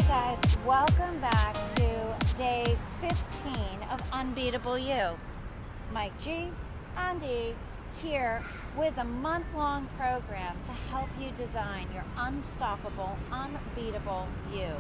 guys, welcome back to day 15 of Unbeatable U. Mike G, Andy here with a month-long program to help you design your unstoppable, unbeatable you.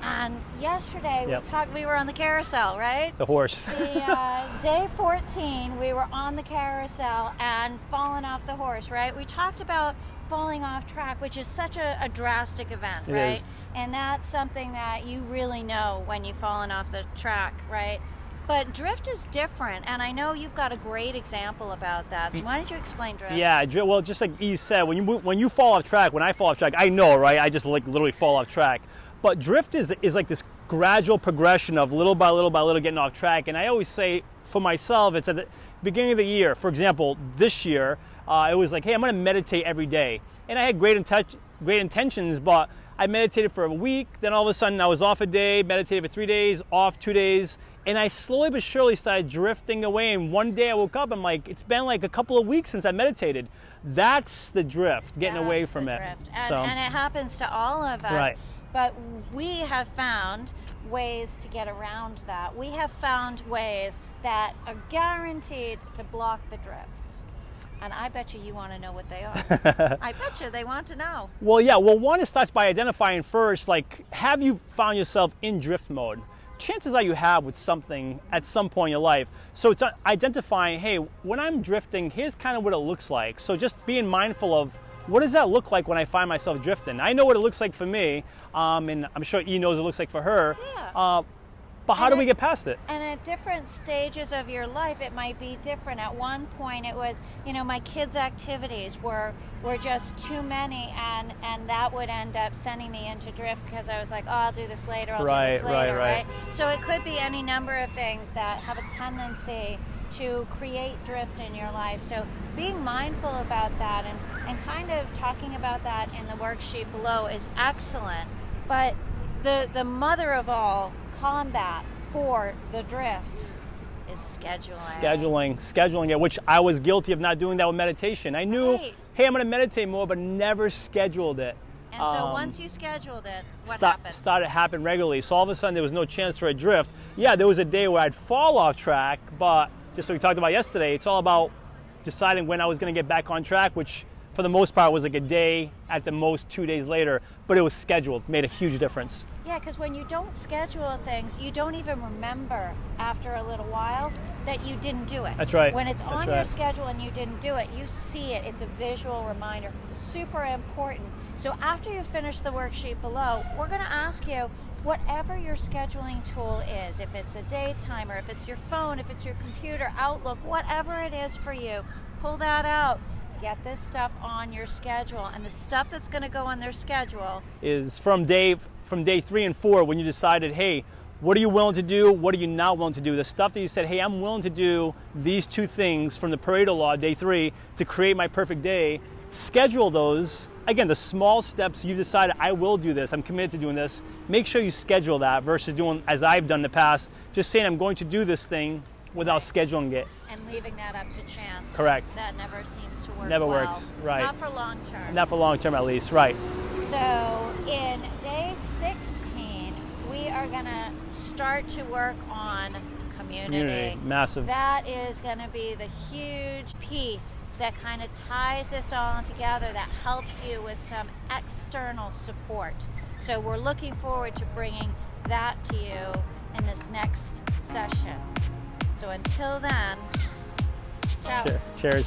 And yesterday we were on the carousel, right? The horse. Day 14, we were on the carousel and falling off the horse, right? We talked about falling off track, which is such a drastic event, It right? is. And that's something that you really know when you've fallen off the track, right? But drift is different, and I know you've got a great example about that. So why don't you explain drift? Yeah, well, just like E said, when you fall off track, when I fall off track, I know, right? I just like literally fall off track. But drift is like this gradual progression of little by little by little getting off track. And I always say for myself, it's at the beginning of the year. For example, this year, it was like, hey, I'm going to meditate every day. And I had great intentions, but I meditated for a week. Then all of a sudden I was off a day, meditated for 3 days, off 2 days. And I slowly but surely started drifting away. And one day I woke up, I'm like, it's been like a couple of weeks since I meditated. That's the drift, getting away from it. Drift. And it happens to all of us. Right. But we have found ways to get around that. We have found ways that are guaranteed to block the drift. And I bet you want to know what they are. I bet you they want to know. Well, yeah. Well, one, it starts by identifying first, like, have you found yourself in drift mode? Chances are you have with something at some point in your life. So it's identifying, hey, when I'm drifting, here's kind of what it looks like. So just being mindful of, what does that look like when I find myself drifting? I know what it looks like for me, and I'm sure E knows what it looks like for her. Yeah. But how do we get past it? And at different stages of your life, it might be different. At one point, it was, my kids' activities were just too many, and that would end up sending me into drift because I was like, oh, I'll do this later, I'll do this later, right? So it could be any number of things that have a tendency to create drift in your life. So being mindful about that and kind of talking about that in the worksheet below is excellent. But the mother of all combat for the drift is scheduling it, which I was guilty of not doing that with meditation. I knew, hey, I'm going to meditate more, but never scheduled it. And so once you scheduled it, what happened? Started happening regularly. So all of a sudden there was no chance for a drift. Yeah, there was a day where I'd fall off track, but just like we talked about yesterday, it's all about deciding when I was going to get back on track, which for the most part was like a day, at the most 2 days later, but it was scheduled, made a huge difference. Yeah, because when you don't schedule things, you don't even remember after a little while that you didn't do it. That's right. When it's on your schedule and you didn't do it, you see it. It's a visual reminder. Super important. So after you finish the worksheet below, we're going to ask you, whatever your scheduling tool is, if it's a day timer, if it's your phone, if it's your computer, Outlook, whatever it is for you, pull that out. Get this stuff on your schedule, and the stuff that's going to go on their schedule is from day 3 and 4 when you decided, hey, what are you willing to do? What are you not willing to do? The stuff that you said, hey, I'm willing to do these 2 things from the Pareto law, day 3, to create my perfect day. Schedule those. Again, the small steps you decided, I will do this, I'm committed to doing this. Make sure you schedule that versus doing, as I've done in the past, just saying I'm going to do this thing without scheduling it. And leaving that up to chance. Correct. That never seems to work Never well. works, right. Not for long term. Not for long term at least, right. So in day 16, we are going to start to work on community. Massive. That is going to be the huge piece that kind of ties this all together, that helps you with some external support. So we're looking forward to bringing that to you in this next session. So until then, ciao. Cheers.